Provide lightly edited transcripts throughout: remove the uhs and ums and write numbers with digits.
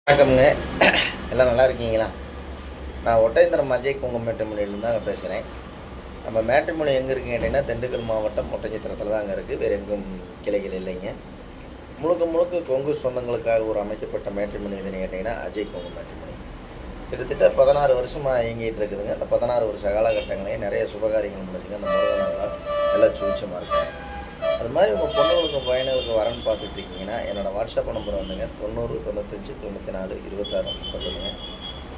வணக்கம்ங்க. எல்லாம் நல்லா இருக்கீங்களா? நான் ஒட்டயந்திரம் அஜய் கொங்கு மேட்ரிமோனியிலேருந்து தாங்க பேசுகிறேன். நம்ம மேட்ரிமோனி எங்கே இருக்குன்னு கேட்டிங்கன்னா, திண்டுக்கல் மாவட்டம் ஒட்டஞ்சத்திரத்தில் தாங்க இருக்குது. வேறு எங்கும் கிளைகள் இல்லைங்க. முழுக்க முழுக்க கொங்கு சொந்தங்களுக்காக ஒரு அமைக்கப்பட்ட மேட்ரிமோனி எதுன்னு கேட்டிங்கன்னா, அஜய் கொங்கு மேட்ரிமோனி. கிட்டத்தட்ட 16 வருஷமாக இயங்கிட்டு இருக்குதுங்க. அந்த 16 வருஷ காலகட்டங்களையும் நிறைய சுபகாரியங்கள் முடிஞ்சுங்க. அந்த முருகனால் எல்லாம் சுவிச்சமாக இருக்குங்க. அது மாதிரி உங்கள் பொண்ணுகளுக்கும் பையனுக்கு வரன்னு பார்த்துட்டு இருக்கீங்கன்னா, என்னோடய வாட்ஸ்அப் நம்பர் வந்துங்க 90 95 94 26 30ங்க.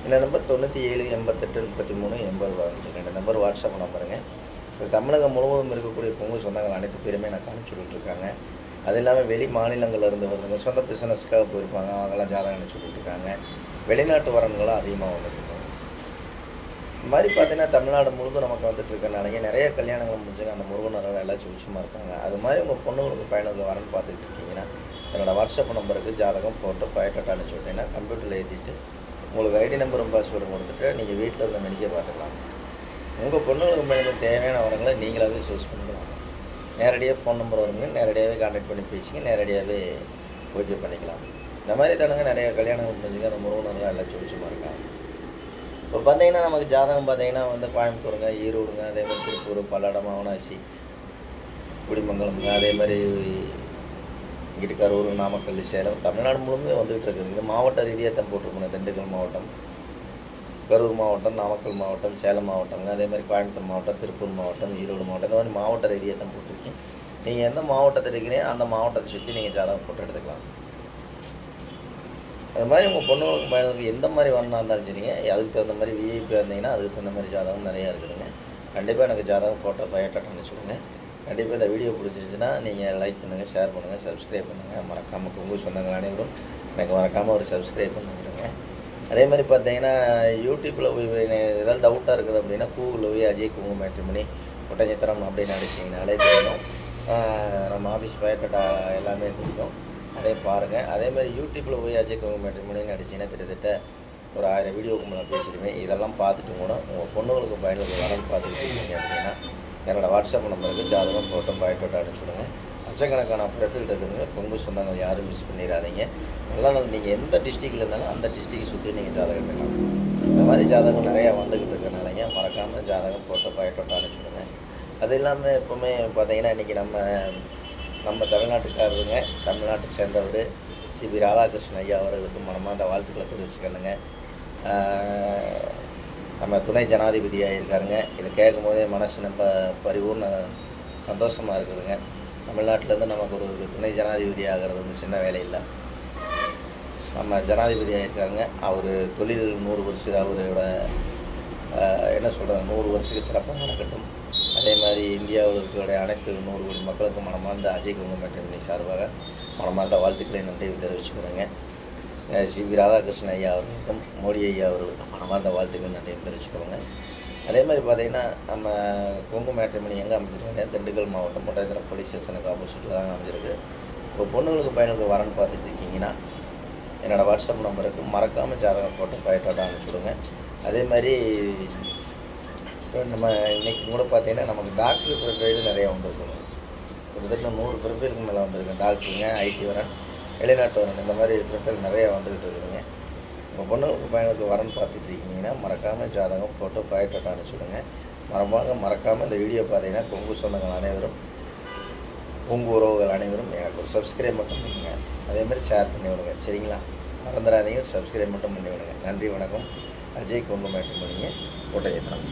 இந்த நம்பர் 97 88 33 80 வாங்கிட்டுங்க. இந்த நம்பர் வாட்ஸ்அப் நம்பருங்க. இது தமிழகம் முழுவதும் இருக்கக்கூடிய பொங்கு சொந்தங்கள் அனைத்து பேருமே நான் காமிச்சு விட்டுருக்காங்க. அது இல்லாமல் வெளி மாநிலங்கள்லேருந்து வருதுங்க. சொந்த பிஸ்னஸ்க்காக போயிருப்பாங்க, அவங்களாம் ஜாதகம் அனுப்பிச்சு விட்டுருக்காங்க. வெளிநாட்டு வரன்களும் அதிகமாக வந்துட்டுருக்காங்க. இந்த மாதிரி பார்த்தீங்கன்னா தமிழ்நாடு முழுதும் நமக்கு வந்துட்டு இருக்கனால நிறைய கல்யாணங்கள் முடிஞ்சுங்க. அந்த முருகனர்கள் எல்லாம் சுவிச்சமாக இருக்காங்க. அது மாதிரி உங்கள் பொண்ணுங்களுக்கு பையனுக்கு வரன்னு பார்த்துட்டு இருக்கீங்கன்னா, என்னோடய வாட்ஸ்அப் நம்பருக்கு ஜாதகம் ஃபோட்டோ பயோடேட்டா அனுப்பிச்சு விட்டீங்கன்னா கம்ப்யூட்டரில் ஏற்றிட்டு உங்களுக்கு ஐடி நம்பரும் பாஸ்வேர்டும் கொடுத்துட்டு நீங்கள் வீட்டில் இருந்த மெடிக்கே பார்த்துக்கலாம். உங்கள் பொண்ணுங்களுக்கு பையனுக்கு தேவையான வரங்களை நீங்களாகவே சூஸ் பண்ணிக்கலாம். நேரடியாக ஃபோன் நம்பர் வருங்க, நேரடியாகவே கான்டாக்ட் பண்ணி பேசிங்க, நேரடியாகவே ஓகே பண்ணிக்கலாம். இந்த மாதிரி தானுங்க நிறைய கல்யாணங்கள் முடிஞ்சுங்க. அந்த முருகனர்கள் எல்லாம் சுவிச்சமாக இருக்காங்க. இப்போ பார்த்தீங்கன்னா நமக்கு ஜாதகம் பார்த்தீங்கன்னா கோயம்புத்தூருங்க, ஈரோடுங்க, அதே மாதிரி திருப்பூர், பல்லடம், அவனாசி, குடிமங்கலம்ங்க, அதே மாதிரி இங்கிட்டு கரூர், நாமக்கல், சேலம், தமிழ்நாடு முழுமே வந்துகிட்டு இருக்குது. இந்த மாவட்ட ரீதியாக தான் போட்டிருக்கோங்க. திண்டுக்கல் மாவட்டம், கரூர் மாவட்டம், நாமக்கல் மாவட்டம், சேலம் மாவட்டங்க, அதே மாதிரி கோயம்புத்தூர் மாவட்டம், திருப்பூர் மாவட்டம், ஈரோடு மாவட்டம், இந்த மாதிரி மாவட்ட ரீதியாக தான் போட்டிருக்கேன். நீங்கள் எந்த மாவட்டத்தில் இருக்கிறீங்க அந்த மாவட்டத்தை சுற்றி நீங்கள் ஜாதகம் ஃபோட்டோ எடுத்துக்கலாம். அது மாதிரி உங்கள் பொண்ணுங்களுக்கு பையனுக்கு எந்த மாதிரி வரணும் இருந்தாலும் சரிங்க. அதுக்கு தகுந்த மாதிரி விஐபியாக இருந்தீங்கன்னா அதுக்கு தகுந்த மாதிரி ஜாதகம் நிறையா இருக்குதுங்க. கண்டிப்பாக எனக்கு ஜாதகம் ஃபோட்டோ பயோடேட்டா அனுப்பிச்சுடுங்க. கண்டிப்பாக இந்த வீடியோ பிடிச்சிருந்துச்சுன்னா நீங்கள் லைக் பண்ணுங்கள், ஷேர் பண்ணுங்கள், சப்ஸ்கிரைப் பண்ணுங்கள். மறக்காமல் கொங்கு சொந்தங்கள் அனைவரும் எனக்கு மறக்காமல் ஒரு சப்ஸ்கிரைப் பண்ணிவிடுங்க. அதே மாதிரி பார்த்தீங்கன்னா யூடியூப்பில் போய் ஏதாவது டவுட்டாக இருக்குது அப்படின்னா கூகுளில் போய் அஜய் கொங்கு மேட்ரிமோனி ஒட்டஞ்சத்திரம் அப்படின்னு அடிச்சிங்கனாலே தெரியும். நம்ம ஆஃபீஸ் பயோடேட்டா எல்லாமே தெரியும். அதே பாருங்கள். அதேமாதிரி யூடியூப்பில் போய் அஜய் கொங்கு மேட்ரிமோனின்னு அடிச்சிங்கன்னா கிட்டத்தட்ட ஒரு 1000 வீடியோவுக்கு மேலே பேசிடுவேன். இதெல்லாம் பார்த்துட்டு கூட உங்கள் பொண்ணுங்களுக்கு பயனுக்கு வரன்னு பார்த்துட்டு இருக்கீங்க அப்படின்னா என்னோடய வாட்ஸ்அப் நம்பருக்கு ஜாதகம் ஃபோட்டோ பயோடேட்டா அனுப்பிச்சுடுங்க. லட்சக்கணக்கான ப்ரொஃபைல் இருக்குதுங்க. கொங்கு சொந்தங்கள் யாரும் மிஸ் பண்ணிடாதீங்க. நல்லா நீங்கள் எந்த டிஸ்ட்ரிக்டில் இருந்தாலும் அந்த டிஸ்ட்ரிக்ட் சுற்றி நீங்கள் ஜாதகம் எடுக்கலாம். இந்த மாதிரி ஜாதகம் நிறையா வந்துக்கிட்டு இருக்கனாலங்க மறக்காமல் ஜாதகம் ஃபோட்டோ பயோடேட்டா அனுப்பிச்சுடுங்க. அது இல்லாமல் எப்போவுமே பார்த்தீங்கன்னா இன்றைக்கி நம்ம தமிழ்நாட்டுக்காரருங்க, தமிழ்நாட்டை சேர்ந்தவர் சிபி ராதாகிருஷ்ணன் ஐயா அவர்களுக்கு மனமார்ந்த வாழ்த்துக்களை தெரிவிச்சுக்கணுங்க. நம்ம துணை ஜனாதிபதியாக இருக்காருங்க. இதை கேட்கும் போதே மனசு நம்ம பரிபூர்ண சந்தோஷமாக இருக்குதுங்க. தமிழ்நாட்டிலேருந்து நமக்கு ஒரு துணை ஜனாதிபதி ஆகிறது சின்ன வேலை இல்லை. நம்ம ஜனாதிபதியாக இருக்காருங்க. அவர் தொழில் 100 வருஷம் அவரோட என்ன சொல்கிறாங்க 100 வருஷத்துக்கு சிறப்பாக நடக்கட்டும். அதே மாதிரி இந்தியாவில் இருக்கிற அனைத்து 100 கோடி மக்களுக்கு மனமார்ந்த அஜய் கொங்கு மேட்ரிமோனி சார்பாக மனமார்ந்த வாழ்த்துக்களை நன்றி தெரிவிச்சுக்கிறேங்க. சிபி ராதாகிருஷ்ணன் ஐயா அவர்களுக்கும் மோடி ஐயா அவர்களுக்கும் மனமார்ந்த வாழ்த்துக்கள் நன்றி தெரிவிச்சுக்கிறோங்க. அதே மாதிரி பார்த்திங்கன்னா நம்ம கொங்கு மேட்ரிமோனி எங்கே அமைச்சிருக்காங்க, திண்டுக்கல் மாவட்டம் ஒட்டஞ்சத்திரம் போலீஸ் ஸ்டேஷனுக்கு ஆப்போசிட்டில் தாங்க அமைச்சிருக்கு. இப்போ பொண்ணுங்களுக்கு பையனுக்கு வரன்னு பார்த்துட்டு இருக்கீங்கன்னா என்னோடய வாட்ஸ்அப் நம்பருக்கு மறக்காமல் ஜாதகம் ஃபோட்டோ பயோடேட்டா அனுப்பிச்சுடுங்க. அதே மாதிரி நம்ம இன்றைக்கி கூட பார்த்திங்கன்னா நமக்கு டாக்டர் ப்ரொஃபைல் நிறையா வந்துருக்குங்க. கிட்டத்தட்ட 100 ப்ரொஃபைலுக்கு மேலே வந்துருக்குங்க. டாக்டருங்க, ஐடி வரன், வெளிநாட்டு வரன், இந்த மாதிரி ப்ரொஃபைல் நிறையா வந்துக்கிட்டு இருக்குதுங்க. உங்கள் பொண்ணுக்கு பையனுக்கு வரன்னு பார்த்துட்டு இருக்கீங்கன்னா மறக்காமல் ஜாதகம் ஃபோட்டோ பயோடேட்டா அனுப்பிச்சுடுங்க. மறக்காமல் இந்த வீடியோ பார்த்தீங்கன்னா கொங்கு சொந்தங்கள் அனைவரும், கொங்கு உறவுகள் அனைவரும் எனக்கு ஒரு சப்ஸ்கிரைப் மட்டும் பண்ணுங்க. அதேமாதிரி ஷேர் பண்ணி விடுங்க. சரிங்களா? மறந்துடாதீங்க, சப்ஸ்கிரைப் மட்டும் பண்ணி விடுங்க. நன்றி, வணக்கம். அஜய் கொங்கு மேட்ரிமோனிங்க ஒட்டஞ்சத்திரம்.